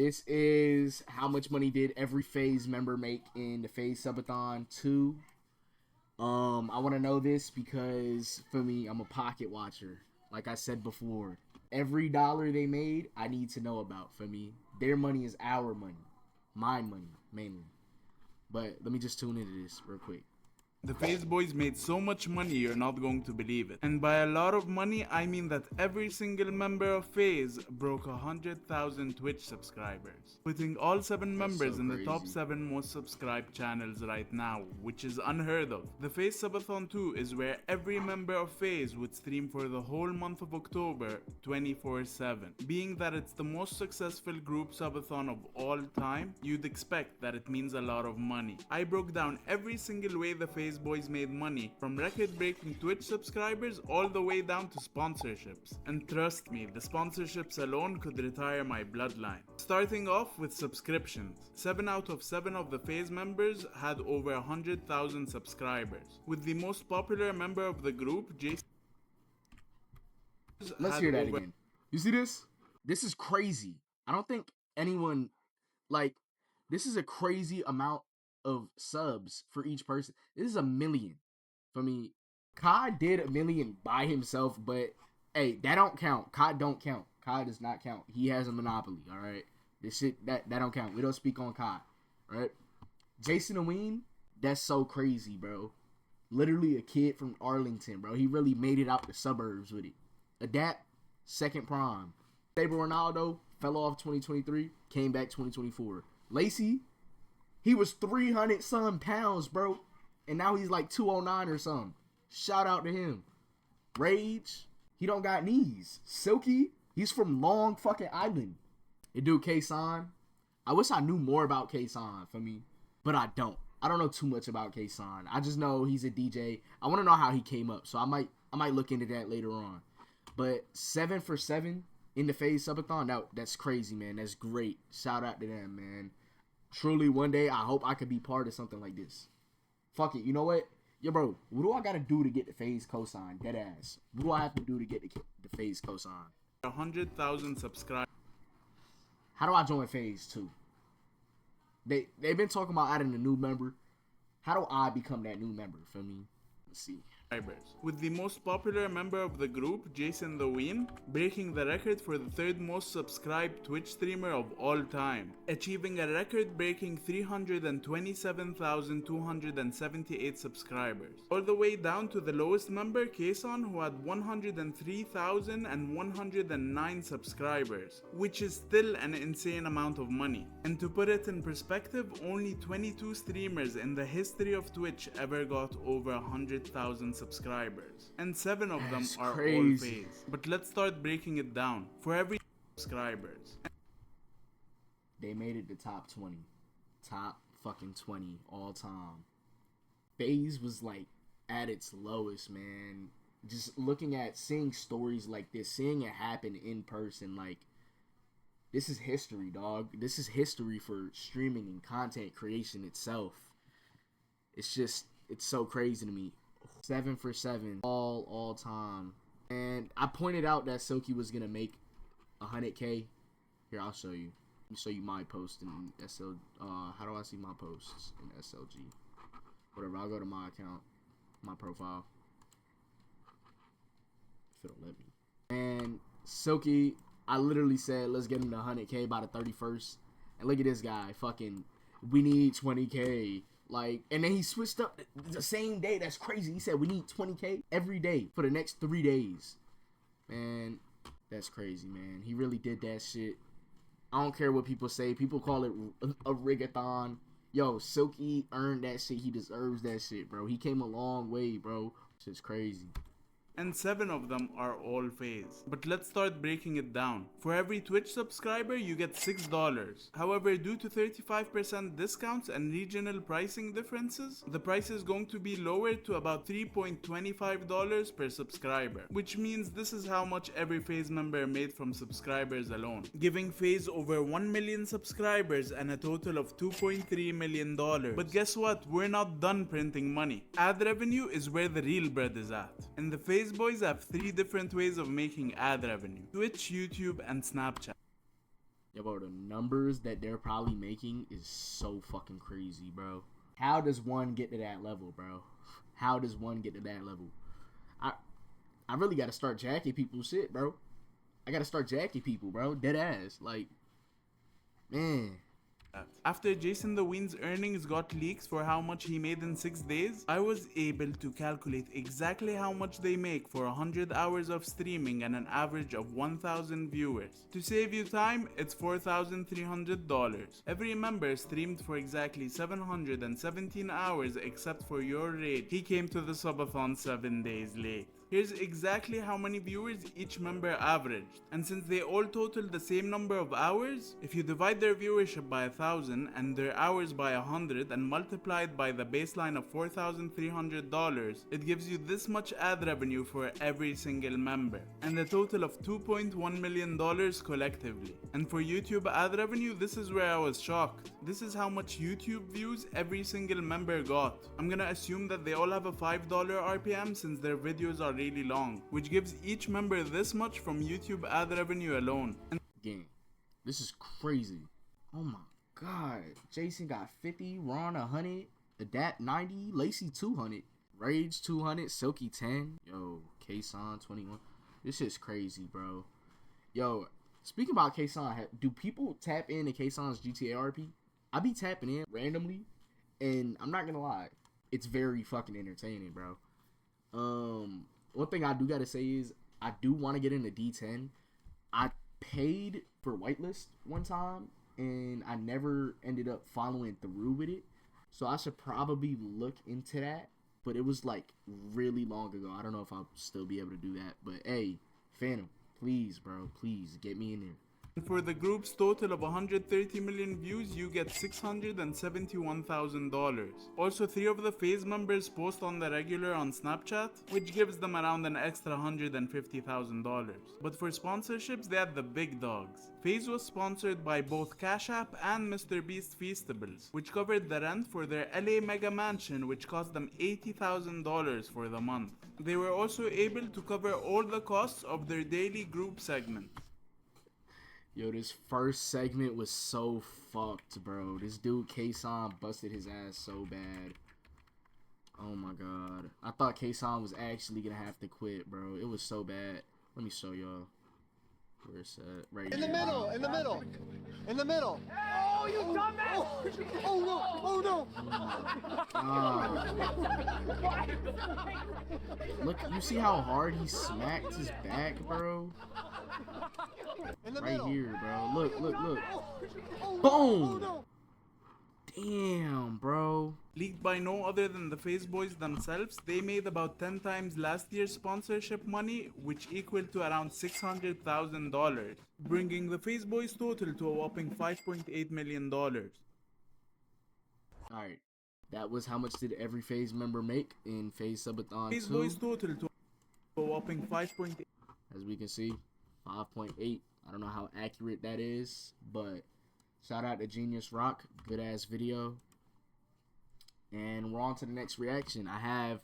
This is how much money did every Faze member make in the Faze Subathon 2. I want to know this because, for me, I'm a pocket watcher. Like I said before, every dollar they made, I need to know about. For me, their money is our money. My money, mainly. But let me just tune into this real quick. The Faze boys made so much money you're not going to believe it. And by a lot of money, I mean that every single member of Faze broke 100,000 Twitch subscribers, putting all 7 members so in the top crazy. 7 most subscribed channels right now, which is unheard of. The Faze Subathon 2 is where every member of Faze would stream for the whole month of October 24/7. Being that it's the most successful group subathon of all time, you'd expect that it means a lot of money. I broke down every single way the Faze boys made money, from record-breaking Twitch subscribers all the way down to sponsorships. And trust me, the sponsorships alone could retire my bloodline. Starting off with subscriptions, 7 out of 7 of the Faze members had over 100,000 subscribers, with the most popular member of the group, Jason. Let's hear that again. You see this? This is crazy. I don't think anyone, like, this is a crazy amount of subs for each person. This is 1 million. For me, COD did 1 million by himself, but hey, that don't count. COD don't count. COD does not count. He has a monopoly, alright? This shit, that don't count. We don't speak on COD, right? Jason Aween, that's so crazy, bro. Literally a kid from Arlington, bro. He really made it out the suburbs with it. Adapt, second prime. Saber Ronaldo fell off 2023, came back 2024. Lacey, he was 300 some pounds, bro, and now he's like 209 or something. Shout out to him. Rage, he don't got knees. Silky, he's from Long fucking Island. And dude, K-San, I wish I knew more about K-San for me, but I don't. I don't know too much about K-San. I just know he's a DJ. I want to know how he came up, so I might look into that later on. But 7 for 7 in the Faze Subathon, that's crazy, man. That's great. Shout out to them, man. Truly, one day, I hope I could be part of something like this. Fuck it. You know what? Yo, bro, what do I got to do to get the Faze cosign? Dead ass. What do I have to do to get the Faze cosign? 100,000 subscribers. How do I join Faze too? They've been talking about adding a new member. How do I become that new member for me? Let's see. With the most popular member of the group, Jason the Ween, breaking the record for the 3rd most subscribed Twitch streamer of all time, achieving a record-breaking 327,278 subscribers, all the way down to the lowest member, Kason, who had 103,109 subscribers, which is still an insane amount of money. And to put it in perspective, only 22 streamers in the history of Twitch ever got over 100,000 subscribers, and 7 of them are all Faze. But let's start breaking it down. For every subscribers, they made it the top 20, top fucking 20 all time. Faze was like at its lowest, man. Just seeing stories like this, seeing it happen in person, like, this is history, dog. This is history for streaming and content creation itself. It's so crazy to me. 7 for 7 all time. And I pointed out that Silky was gonna make 100K. Here, I'll show you. Let me show you my post in SL. How do I see my posts in SLG? Whatever. I'll go to my account, my profile. If it'll let me. And Silky, I literally said, let's get him to 100K by the 31st. And look at this guy, fucking, we need 20K. Like, and then he switched up the same day. That's crazy. He said we need 20K every day for the next 3 days. Man, that's crazy, man. He really did that shit. I don't care what people say. People call it a rigathon. Yo, Silky earned that shit. He deserves that shit, bro. He came a long way, bro. Shit's crazy. And 7 of them are all Faze. But let's start breaking it down. For every Twitch subscriber, you get $6. However, due to 35% discounts and regional pricing differences, the price is going to be lowered to about $3.25 per subscriber, which means this is how much every Faze member made from subscribers alone, giving Faze over 1 million subscribers and a total of $2.3 million. But guess what? We're not done printing money. Ad revenue is where the real bread is at. And the Faze boys have 3 different ways of making ad revenue: Twitch, YouTube, and Snapchat. Yo, bro, the numbers that they're probably making is so fucking crazy, bro. How does one get to that level, bro? How does one get to that level? I I really got to start jacking people's shit, bro. I got to start jacking people, bro. Dead ass. Like, man. After Jason the Ween's earnings got leaks for how much he made in 6 days, I was able to calculate exactly how much they make for 100 hours of streaming and an average of 1,000 viewers. To save you time, it's $4,300. Every member streamed for exactly 717 hours except for your raid. He came to the subathon 7 days late. Here's exactly how many viewers each member averaged. And since they all totaled the same number of hours, if you divide their viewership by 1,000 and their hours by 100 and multiply it by the baseline of $4,300, it gives you this much ad revenue for every single member. And a total of $2.1 million collectively. And for YouTube ad revenue, this is where I was shocked. This is how much YouTube views every single member got. I'm gonna assume that they all have a $5 RPM since their videos are really long, which gives each member this much from YouTube ad revenue alone. Again, this is crazy. Oh my god. Jason got 50, Ron 100, Adapt 90, Lacey 200, Rage 200, Silky 10, yo, Kason 21. This shit's crazy, bro. Yo, speaking about Kason, do people tap into Kason's GTA RP? I be tapping in randomly, and I'm not gonna lie, it's very fucking entertaining, bro. One thing I do gotta say is I do want to get into D10. I paid for whitelist one time and I never ended up following through with it, so I should probably look into that. But it was like really long ago. I don't know if I'll still be able to do that. But hey, Phantom, please, bro, please get me in there. For the group's total of 130 million views, you get $671,000. Also, 3 of the Faze members post on the regular on Snapchat, which gives them around an extra $150,000. But for sponsorships, they had the big dogs. Faze was sponsored by both Cash App and MrBeast Feastables, which covered the rent for their LA mega mansion, which cost them $80,000 for the month. They were also able to cover all the costs of their daily group segment. Yo, this first segment was so fucked, bro. This dude, Kason, busted his ass so bad. Oh my god. I thought Kason was actually gonna have to quit, bro. It was so bad. Let me show y'all. Where's that? Right in here. the middle, in the middle, in the middle. Oh, you dumbass! Oh no, oh no. Look, you see how hard he smacked his back, bro? In the Right middle. here, bro. Look, look, look. Oh, Boom! oh no. Damn, bro. Leaked by no other than the Faze boys themselves, they made about 10 times last year's sponsorship money, which equaled to around $600,000, bringing the Faze boys total to a whopping $5.8 million. Alright. That was how much did every Faze member make in Faze Subathon Faze 2? boys total to a whopping 5.8. As we can see, 5.8. I don't know how accurate that is, but shout out to Genius Rock. Good ass video. And we're on to the next reaction. I have